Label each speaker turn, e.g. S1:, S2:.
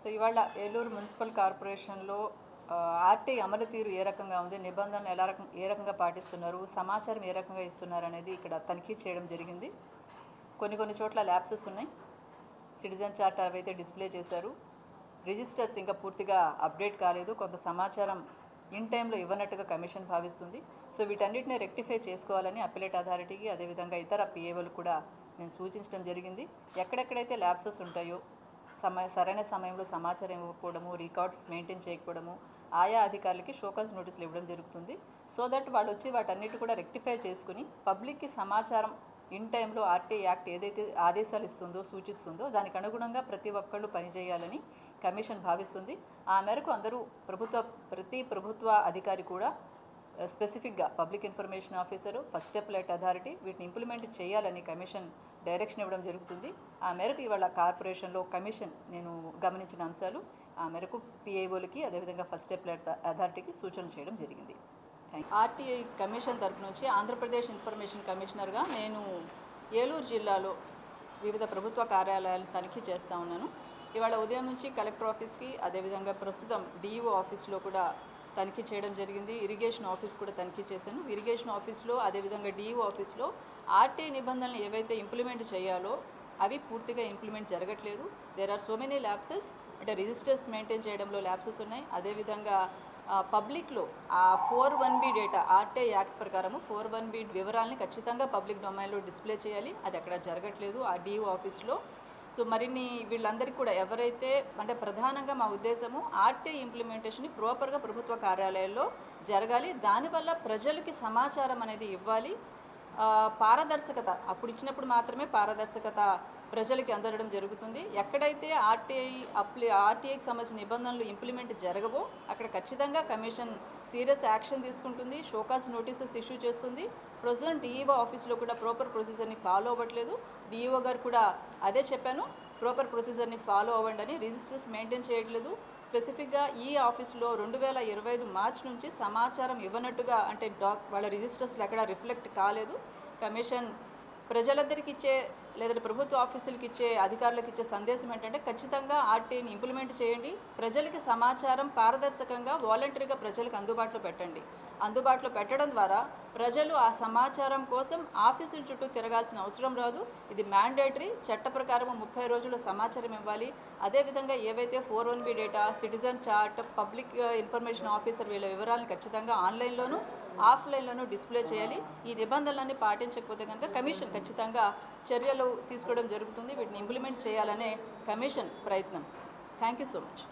S1: So ఇవాళ Eluru municipal కార్పొరేషన్లో RT అమలు తీరు ఏ రకంగా ఉంది, నిబంధనలు ఏ రకంగా పాటిస్తున్నారు, సమాచారం ఏ రకంగా ఇస్తున్నారు అనేది ఇక్కడ తనిఖీ చేయడం జరిగింది. కొన్ని చోట్ల ల్యాప్సెస్ ఉన్నాయి. సిటిజన్ చార్టర్ అవైతే డిస్ప్లే చేశారు. రిజిస్టర్స్ ఇంకా పూర్తిగా అప్డేట్ కాలేదు. కొంత సమాచారం ఇన్ టైంలో ఇవ్వనట్టుగా కమిషన్ భావిస్తుంది. సో వీటన్నిటిని రెక్టిఫై చేసుకోవాలని అప్పిలేట్ అథారిటీకి అదేవిధంగా ఇతర పిఏఓలు కూడా నేను సూచించడం జరిగింది. ఎక్కడెక్కడైతే ల్యాప్సెస్ ఉంటాయో సరైన సమయంలో సమాచారం ఇవ్వకపోవడము, రికార్డ్స్ మెయింటైన్ చేయకపోవడము, ఆయా అధికారులకి షోకాజ్ నోటీసులు ఇవ్వడం జరుగుతుంది. సో దట్ వాళ్ళు వచ్చి వాటన్నిటి కూడా రెక్టిఫై చేసుకుని పబ్లిక్కి సమాచారం ఇన్ టైంలో ఆర్టీ యాక్ట్ ఏదైతే ఆదేశాలు ఇస్తుందో సూచిస్తుందో దానికి అనుగుణంగా ప్రతి ఒక్కళ్ళు పనిచేయాలని కమిషన్ భావిస్తుంది. ఆ మేరకు అందరూ ప్రతి ప్రభుత్వ అధికారి కూడా స్పెసిఫిక్గా public information officer, first appellate authority వీటిని ఇంప్లిమెంట్ చేయాలని కమిషన్ డైరెక్షన్ ఇవ్వడం జరుగుతుంది. ఆ మేరకు ఇవాళ కార్పొరేషన్లో కమిషన్ నేను గమనించిన అంశాలు ఆ మేరకు పిఐఓలకి అదేవిధంగా ఫస్ట్ అప్పిలేట్ అథారిటీకి సూచనలు చేయడం జరిగింది. ఆర్టీఐ కమిషన్ తరపు నుంచి ఆంధ్రప్రదేశ్ ఇన్ఫర్మేషన్ కమిషనర్గా నేను ఏలూరు జిల్లాలో వివిధ ప్రభుత్వ కార్యాలయాలను తనిఖీ చేస్తూ ఉన్నాను. ఇవాళ ఉదయం నుంచి కలెక్టర్ ఆఫీస్కి అదేవిధంగా ప్రస్తుతం డిఈఓ ఆఫీస్లో కూడా తనిఖీ చేయడం జరిగింది. ఇరిగేషన్ ఆఫీస్ కూడా తనిఖీ చేశాను. ఇరిగేషన్ ఆఫీస్లో అదేవిధంగా డిఈఓ ఆఫీస్లో ఆర్టీఐ నిబంధనలు ఏవైతే ఇంప్లిమెంట్ చేయాలో అవి పూర్తిగా ఇంప్లిమెంట్ జరగట్లేదు. There are so many lapses. అంటే రిజిస్టర్స్ మెయింటైన్ చేయడంలో ల్యాప్సెస్ ఉన్నాయి. అదేవిధంగా పబ్లిక్లో ఆ 4(1)B డేటా ఆర్టీఐ యాక్ట్ ప్రకారము 4(1)B వివరాలని ఖచ్చితంగా పబ్లిక్ డొమైన్లో డిస్ప్లే చేయాలి. అది అక్కడ జరగట్లేదు ఆ డిఓ ఆఫీస్లో. సో మరిన్ని వీళ్ళందరికీ కూడా ఎవరైతే అంటే ప్రధానంగా మా ఉద్దేశము ఆర్టీఐ ఇంప్లిమెంటేషన్ ప్రాపర్గా ప్రభుత్వ కార్యాలయాల్లో జరగాలి. దానివల్ల ప్రజలకి సమాచారం అనేది ఇవ్వాలి. పారదర్శకత అప్పుడు ఇచ్చినప్పుడు మాత్రమే పారదర్శకత ప్రజలకి అందడం జరుగుతుంది. ఎక్కడైతే ఆర్టీఐకి సంబంధించిన నిబంధనలు ఇంప్లిమెంట్ జరగవో అక్కడ ఖచ్చితంగా కమిషన్ సీరియస్ యాక్షన్ తీసుకుంటుంది, షోకాజ్ నోటీసెస్ ఇష్యూ చేస్తుంది. ప్రస్తుతం డిఈఓ ఆఫీస్లో కూడా ప్రాపర్ ప్రొసీజర్ని ఫాలో అవ్వట్లేదు. డిఈఓ గారు కూడా అదే చెప్పాను, ప్రాపర్ ప్రొసీజర్ని ఫాలో అవ్వండి అని. రిజిస్టర్స్ మెయింటైన్ చేయట్లేదు. స్పెసిఫిక్గా ఈ ఆఫీస్లో 2025 మార్చి నుంచి సమాచారం ఇవ్వనట్టుగా అంటే వాళ్ళ రిజిస్టర్స్లో ఎక్కడ రిఫ్లెక్ట్ కాలేదు. కమిషన్ ప్రజలందరికీ ఇచ్చే లేదంటే ప్రభుత్వ ఆఫీసులకి ఇచ్చే అధికారులకు ఇచ్చే సందేశం ఏంటంటే ఖచ్చితంగా ఆర్టీఐని ఇంప్లిమెంట్ చేయండి. ప్రజలకి సమాచారం పారదర్శకంగా వాలంటరీగా ప్రజలకు అందుబాటులో పెట్టండి. అందుబాటులో పెట్టడం ద్వారా ప్రజలు ఆ సమాచారం కోసం ఆఫీసుల చుట్టూ తిరగాల్సిన అవసరం రాదు. ఇది మ్యాండేటరీ. చట్ట ప్రకారం 30 రోజుల సమాచారం ఇవ్వాలి. అదేవిధంగా ఏవైతే 4(1)B data, citizen chart, public information officer వీళ్ళ వివరాలను ఖచ్చితంగా ఆన్లైన్లోనూ ఆఫ్లైన్లోనూ డిస్ప్లే చేయాలి. ఈ నిబంధనలన్నీ పాటించకపోతే కనుక కమిషన్ ఖచ్చితంగా చర్యలు తీసుకోవడం జరుగుతుంది. వీటిని ఇంప్లిమెంట్ చేయాలనే కమిషన్ ప్రయత్నం. Thank you so much.